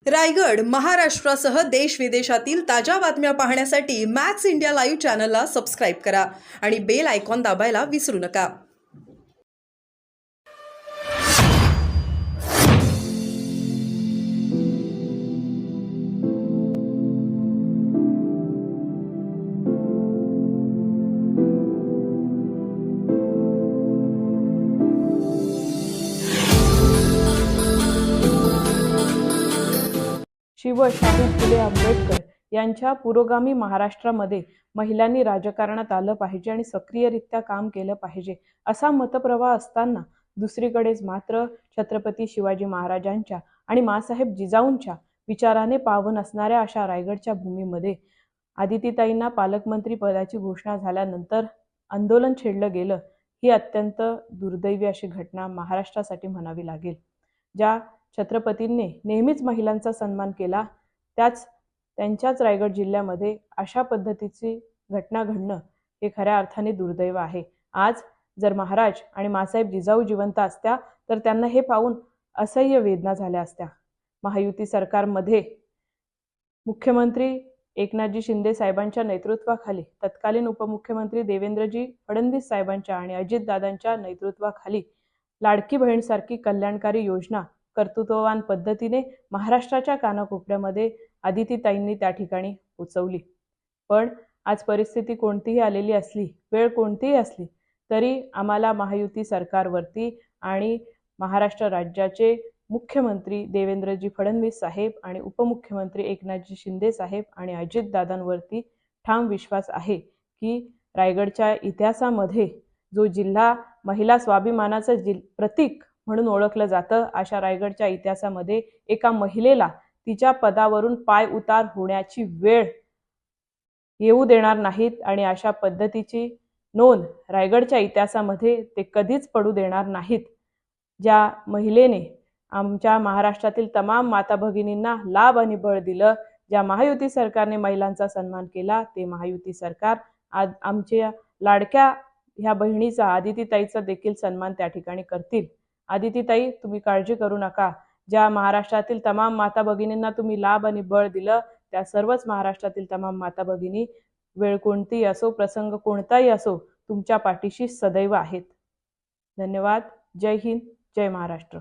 रायगड, महाराष्ट्रासह देश विदेशातील ताज्या बातम्या पाहण्यासाठी मॅक्स इंडिया लाईव्ह चॅनलला सबस्क्राईब करा आणि बेल आयकॉन दाबायला विसरू नका. शिवशाहू फुले आंबेडकर यांच्या पुरोगामी महाराष्ट्रामध्ये महिलांनी राजकारणात आलं पाहिजे आणि सक्रियरित्या काम केलं पाहिजे असा मतप्रवाह असताना दुसरीकडेच मात्र छत्रपती शिवाजी महाराजांच्या आणि माँसाहेब जिजाऊंच्या विचाराने पावन असणाऱ्या अशा रायगडच्या भूमीमध्ये आदितीताईंना पालकमंत्री पदाची घोषणा झाल्यानंतर आंदोलन छेडलं गेलं. ही अत्यंत दुर्दैवी अशी घटना महाराष्ट्रासाठी म्हणावी लागेल. ज्या छत्रपतींनी नेहमीच महिलांचा सन्मान केला, त्यांच्याच रायगड जिल्ह्यामध्ये अशा पद्धतीची घटना घडणं हे खऱ्या अर्थाने दुर्दैव आहे. आज जर महाराज आणि माँसाहेब जिजाऊ जिवंत असत्या तर त्यांना हे पाहून असह्य वेदना झाल्या असत्या. महायुती सरकारमध्ये मुख्यमंत्री एकनाथजी शिंदे साहेबांच्या नेतृत्वाखाली तत्कालीन उपमुख्यमंत्री देवेंद्रजी फडणवीस साहेबांच्या आणि अजितदादांच्या नेतृत्वाखाली लाडकी बहीणसारखी कल्याणकारी योजना कर्तृत्ववान पद्धतीने महाराष्ट्राच्या कानाकोपऱ्यामध्ये आदितीताईंनी त्या ठिकाणी पोचवली. पण आज परिस्थिती कोणतीही आलेली असली, वेळ कोणतीही असली तरी आम्हाला महायुती सरकारवरती आणि महाराष्ट्र राज्याचे मुख्यमंत्री देवेंद्रजी फडणवीस साहेब आणि उपमुख्यमंत्री एकनाथजी शिंदे साहेब आणि अजितदादांवरती ठाम विश्वास आहे की रायगडच्या इतिहासामध्ये जो जिल्हा महिला स्वाभिमानाचं प्रतीक म्हणून ओळखलं जातं, अशा रायगडच्या इतिहासामध्ये एका महिलेला तिच्या पदावरून पाय उतार होण्याची वेळ येऊ देणार नाहीत आणि अशा पद्धतीची नोंद रायगडच्या इतिहासामध्ये ते कधीच पडू देणार नाहीत. ज्या महिलेने आमच्या महाराष्ट्रातील तमाम माता भगिनींना लाभ आणि बळ दिलं, ज्या महायुती सरकारने महिलांचा सन्मान केला, ते महायुती सरकार आज आमच्या लाडक्या ह्या बहिणीचा आदितीताईचा देखील सन्मान त्या ठिकाणी करतील. आदितीताई, तुम्ही काळजी करू नका. ज्या महाराष्ट्रातील तमाम माता भगिनींना तुम्ही लाभ आणि बळ दिलं, त्या सर्वच महाराष्ट्रातील तमाम माता भगिनी वेळ कोणतीही असो, प्रसंग कोणताही असो, तुमच्या पाठीशी सदैव आहेत. धन्यवाद. जय हिंद, जय महाराष्ट्र.